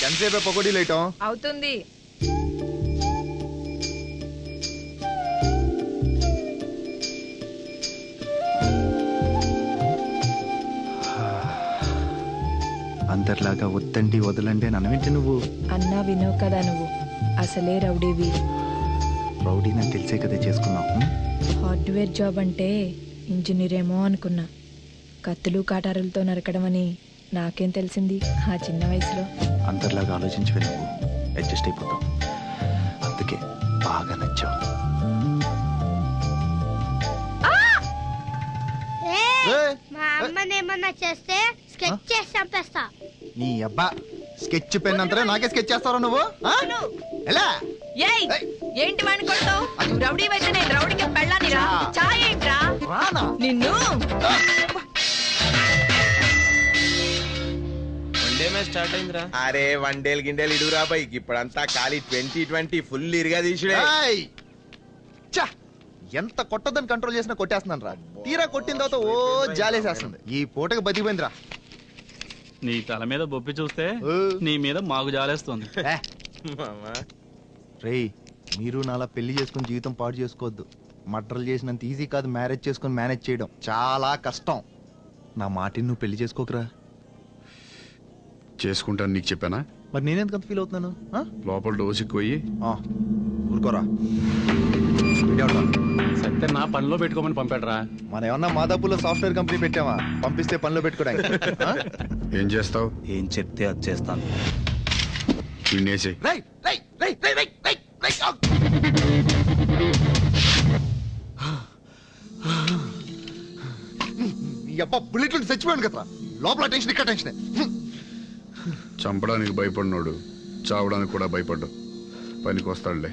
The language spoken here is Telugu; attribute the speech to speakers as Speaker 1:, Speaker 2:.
Speaker 1: ఎంతసేపు పకోడీ లేయటం
Speaker 2: అవుతుంది.
Speaker 1: అందరిలాగా వద్దండి వదలండి అని అనవేంటి నువ్వు?
Speaker 2: అన్నా వినవు కదా నువ్వు, అసలే రౌడీవి.
Speaker 1: రౌడీనని తెలిసే కదా చేసుకున్నావు.
Speaker 2: హార్డ్వేర్ జాబ్ అంటే ఇంజనీర్ ఏమో అనుకున్నా. కత్తులు కాటారులతో నరకడం అని నాకేం తెలిసింది ఆ చిన్న వయసులో.
Speaker 1: అందరిలాగా ఆలోచించవే నువ్వు, అడ్జస్ట్ అయిపోతావు. అందుకే బాగా నచ్చావు.
Speaker 3: మా అమ్మనేమన్నా చేస్తే స్కెచ్ చేసి చంపేస్తా.
Speaker 1: నీ అబ్బా స్కెచ్ పెన్ అంతరే నాకే స్కెచ్ చేస్తారా నువ్వు? ఎలా
Speaker 2: ఏయ్, ఏంటి వాడిని కొడతావు? రౌడీ అయితే నేను రౌడీకి పెళ్ళానిరా. చాయ్ ఏంట్రా నిన్ను?
Speaker 4: స్టార్ట్ అయిందిరా.
Speaker 5: అరే వన్డేలు గిండేలు ఇడురా బై, ఇప్పుడంతా ఖాళీ 2020 ఫుల్ ఇరుగా తీసుడే.
Speaker 1: ఎంత కొట్టదని కంట్రోల్ చేసినా కొట్టేస్తున్నాను రా. తీరా కొట్టిన తర్వాత ఓ జాలేసేస్తుంది. ఈ పూటకి బతికిపోయిందిరా.
Speaker 4: నీ తల మీద బొప్పి చూస్తే నీ మీద మాకు జాలేస్తుంది.
Speaker 1: రేయ్, మీరు నాలా పెళ్లి చేసుకుని జీవితం పాడు చేసుకోవద్దు. మర్డర్లు చేసినంత ఈజీ కాదు మ్యారేజ్ చేసుకుని మేనేజ్ చేయడం, చాలా కష్టం. నా మాటిని నువ్వు పెళ్లి చేసుకోకరా.
Speaker 6: చేసుకుంటాను నీకు చెప్పానా?
Speaker 1: మరి నేనెందుకు అంత ఫీల్ అవుతున్నాను?
Speaker 6: లోపల డోసిపోయి
Speaker 1: ఊరుకోరా.
Speaker 4: సత్య నా పనిలో పెట్టుకోమని పంపాడరా.
Speaker 1: మనం ఏమన్నా మాదాపూర్లో సాఫ్ట్వేర్ కంపెనీ పెట్టామా పంపిస్తే పనిలో పెట్టుకోవడానికి?
Speaker 6: ఏం చేస్తావు?
Speaker 1: ఏం చెప్తే అది చేస్తాను.
Speaker 6: వినేసి
Speaker 1: బుల్లెట్లు చచ్చిపోయాను కదా. లోపల టెన్షన్ ఇక్కడ టెన్షన్.
Speaker 6: చంపడానికి భయపడినోడు చావడానికి కూడా భయపడ్డు. పనికి వస్తాడులే.